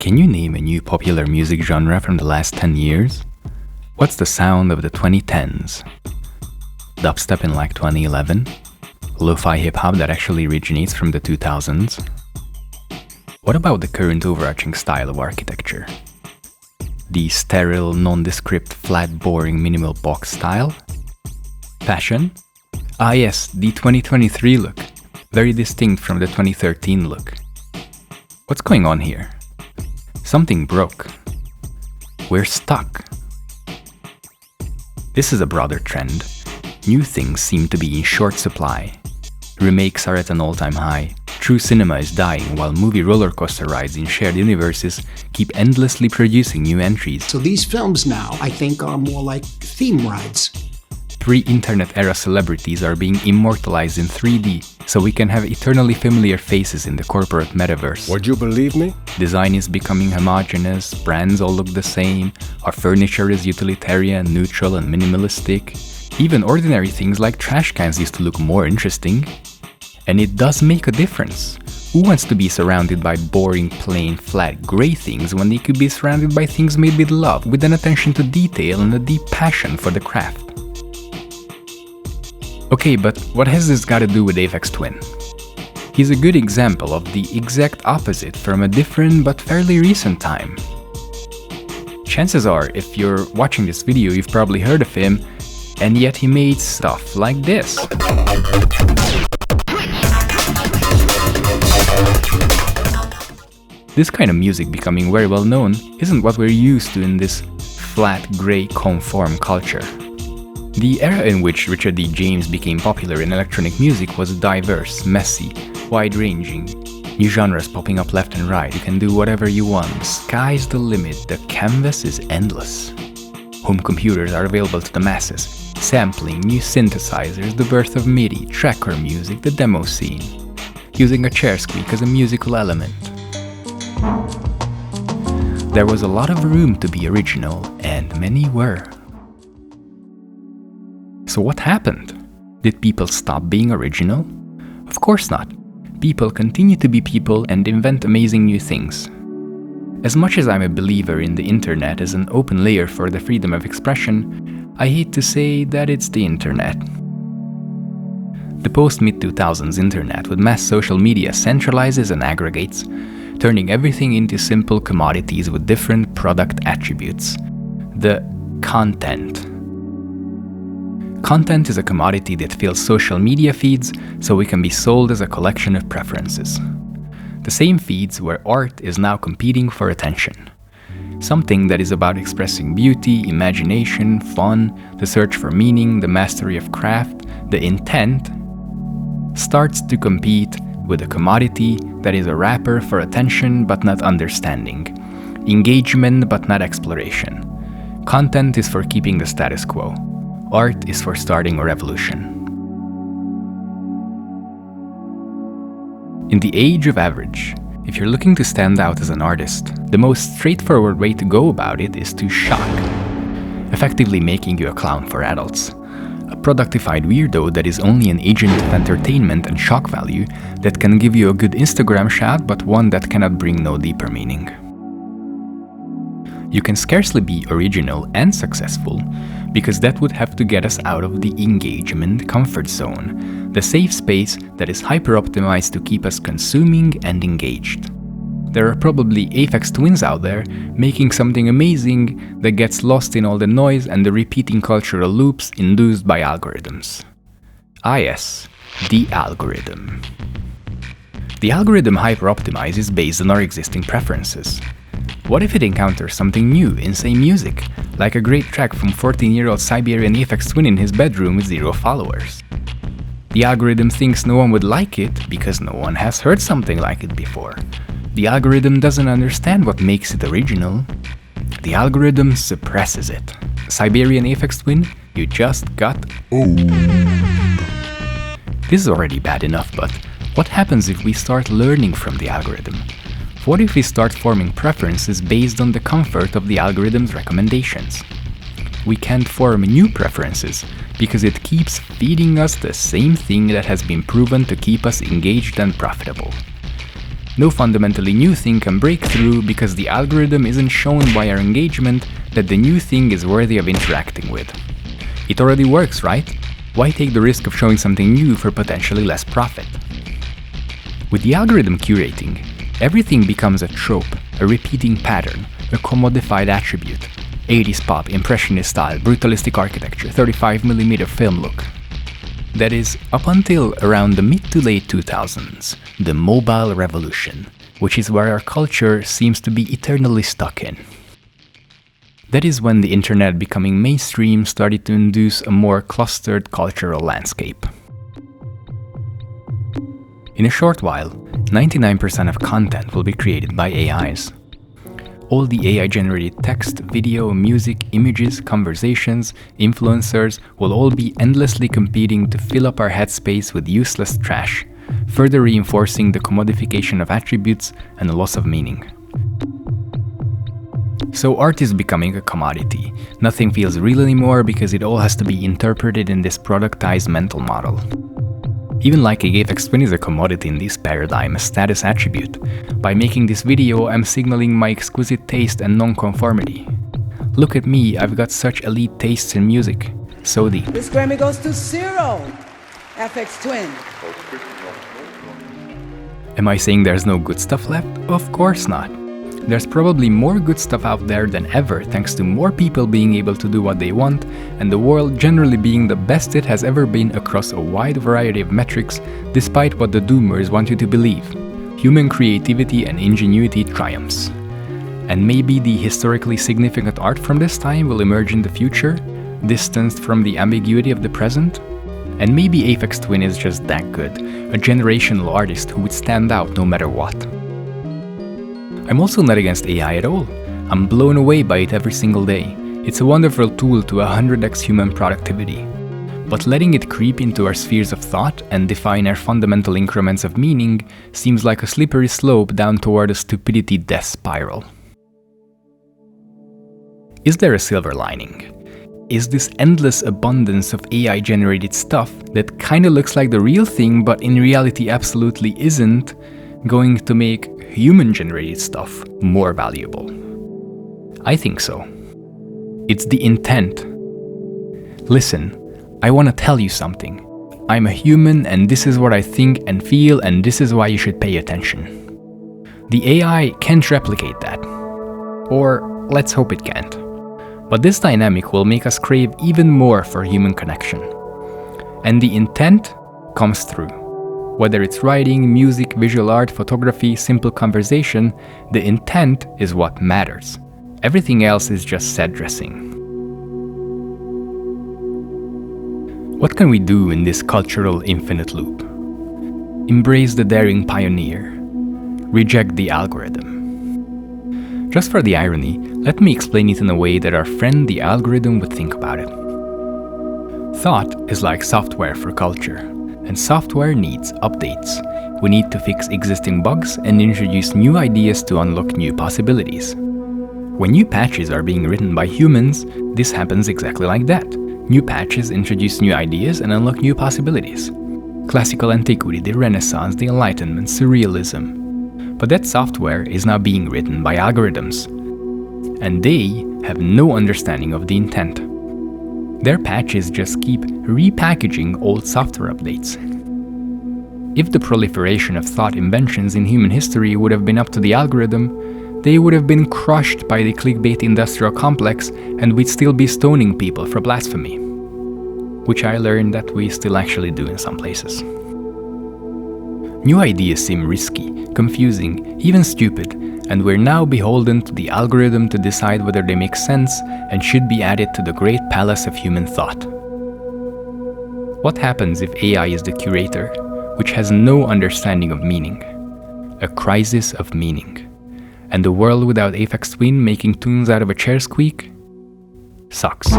Can you name a new popular music genre from the last 10 years? What's the sound of the 2010s? Dubstep in like 2011? Lo-fi hip-hop that actually originates from the 2000s? What about the current overarching style of architecture? The sterile, nondescript, flat, boring, minimal box style? Fashion? Ah yes, the 2023 look. Very distinct from the 2013 look. What's going on here? Something broke. We're stuck. This is a broader trend. New things seem to be in short supply. Remakes are at an all-time high. True cinema is dying, while movie roller coaster rides in shared universes keep endlessly producing new entries. So these films now, I think, are more like theme rides. Pre-internet era celebrities are being immortalized in 3D, so we can have eternally familiar faces in the corporate metaverse. Would you believe me? Design is becoming homogeneous, brands all look the same, our furniture is utilitarian, neutral and minimalistic. Even ordinary things like trash cans used to look more interesting. And it does make a difference. Who wants to be surrounded by boring, plain, flat, grey things when they could be surrounded by things made with love, with an attention to detail and a deep passion for the craft? Okay, but what has this got to do with Aphex Twin? He's a good example of the exact opposite from a different but fairly recent time. Chances are, if you're watching this video, you've probably heard of him, and yet he made stuff like this. This kind of music becoming very well known isn't what we're used to in this flat, grey, conform culture. The era in which Richard D. James became popular in electronic music was diverse, messy, wide-ranging. New genres popping up left and right, you can do whatever you want, sky's the limit, the canvas is endless. Home computers are available to the masses, sampling, new synthesizers, the birth of MIDI, tracker music, the demo scene, using a chair squeak as a musical element. There was a lot of room to be original, and many were. So what happened? Did people stop being original? Of course not. People continue to be people and invent amazing new things. As much as I'm a believer in the internet as an open layer for the freedom of expression, I hate to say that it's the internet. The post-mid-2000s internet with mass social media centralizes and aggregates, turning everything into simple commodities with different product attributes. The content. Content is a commodity that fills social media feeds so we can be sold as a collection of preferences. The same feeds where art is now competing for attention. Something that is about expressing beauty, imagination, fun, the search for meaning, the mastery of craft, the intent, starts to compete with a commodity that is a wrapper for attention but not understanding, engagement but not exploration. Content is for keeping the status quo. Art is for starting a revolution. In the age of average, if you're looking to stand out as an artist, the most straightforward way to go about it is to shock, effectively making you a clown for adults. A productified weirdo that is only an agent of entertainment and shock value that can give you a good Instagram shot but one that cannot bring no deeper meaning. You can scarcely be original and successful because that would have to get us out of the engagement comfort zone, the safe space that is hyper-optimized to keep us consuming and engaged. There are probably Aphex Twins out there making something amazing that gets lost in all the noise and the repeating cultural loops induced by algorithms. Ah yes, the algorithm. The algorithm hyper-optimizes based on our existing preferences. What if it encounters something new in, say, music, like a great track from 14-year-old Siberian Aphex Twin in his bedroom with 0 followers? The algorithm thinks no one would like it because no one has heard something like it before. The algorithm doesn't understand what makes it original. The algorithm suppresses it. Siberian Aphex Twin, you just got owned. This is already bad enough, but what happens if we start learning from the algorithm? What if we start forming preferences based on the comfort of the algorithm's recommendations? We can't form new preferences because it keeps feeding us the same thing that has been proven to keep us engaged and profitable. No fundamentally new thing can break through because the algorithm isn't shown by our engagement that the new thing is worthy of interacting with. It already works, right? Why take the risk of showing something new for potentially less profit? With the algorithm curating, everything becomes a trope, a repeating pattern, a commodified attribute. 80s pop, impressionist style, brutalistic architecture, 35mm film look. That is, up until around the mid to late 2000s, the mobile revolution, which is where our culture seems to be eternally stuck in. That is when the internet becoming mainstream started to induce a more clustered cultural landscape. In a short while, 99% of content will be created by AIs. All the AI-generated text, video, music, images, conversations, influencers will all be endlessly competing to fill up our headspace with useless trash, further reinforcing the commodification of attributes and the loss of meaning. So art is becoming a commodity. Nothing feels real anymore because it all has to be interpreted in this productized mental model. Even like a Aphex Twin is a commodity in this paradigm, a status attribute. By making this video, I'm signaling my exquisite taste and non-conformity. Look at me, I've got such elite tastes in music. So deep. This Grammy goes to 0. Aphex Twin. Am I saying there's no good stuff left? Of course not. There's probably more good stuff out there than ever thanks to more people being able to do what they want and the world generally being the best it has ever been across a wide variety of metrics despite what the doomers want you to believe. Human creativity and ingenuity triumphs. And maybe the historically significant art from this time will emerge in the future, distanced from the ambiguity of the present? And maybe Aphex Twin is just that good, a generational artist who would stand out no matter what. I'm also not against AI at all. I'm blown away by it every single day. It's a wonderful tool to 100x human productivity. But letting it creep into our spheres of thought and define our fundamental increments of meaning seems like a slippery slope down toward a stupidity death spiral. Is there a silver lining? Is this endless abundance of AI-generated stuff that kinda looks like the real thing but in reality absolutely isn't going to make human-generated stuff more valuable? I think so. It's the intent. Listen, I want to tell you something. I'm a human and this is what I think and feel and this is why you should pay attention. The AI can't replicate that. Or let's hope it can't. But this dynamic will make us crave even more for human connection. And the intent comes through. Whether it's writing, music, visual art, photography, simple conversation, the intent is what matters. Everything else is just set dressing. What can we do in this cultural infinite loop? Embrace the daring pioneer. Reject the algorithm. Just for the irony, let me explain it in a way that our friend the algorithm would think about it. Thought is like software for culture. And software needs updates. We need to fix existing bugs and introduce new ideas to unlock new possibilities. When new patches are being written by humans, this happens exactly like that. New patches introduce new ideas and unlock new possibilities. Classical antiquity, the Renaissance, the Enlightenment, Surrealism. But that software is now being written by algorithms. And they have no understanding of the intent. Their patches just keep repackaging old software updates. If the proliferation of thought inventions in human history would have been up to the algorithm, they would have been crushed by the clickbait industrial complex and we'd still be stoning people for blasphemy. Which I learned that we still actually do in some places. New ideas seem risky, confusing, even stupid, and we're now beholden to the algorithm to decide whether they make sense and should be added to the great palace of human thought. What happens if AI is the curator, which has no understanding of meaning? A crisis of meaning. And the world without Aphex Twin making tunes out of a chair squeak? Sucks.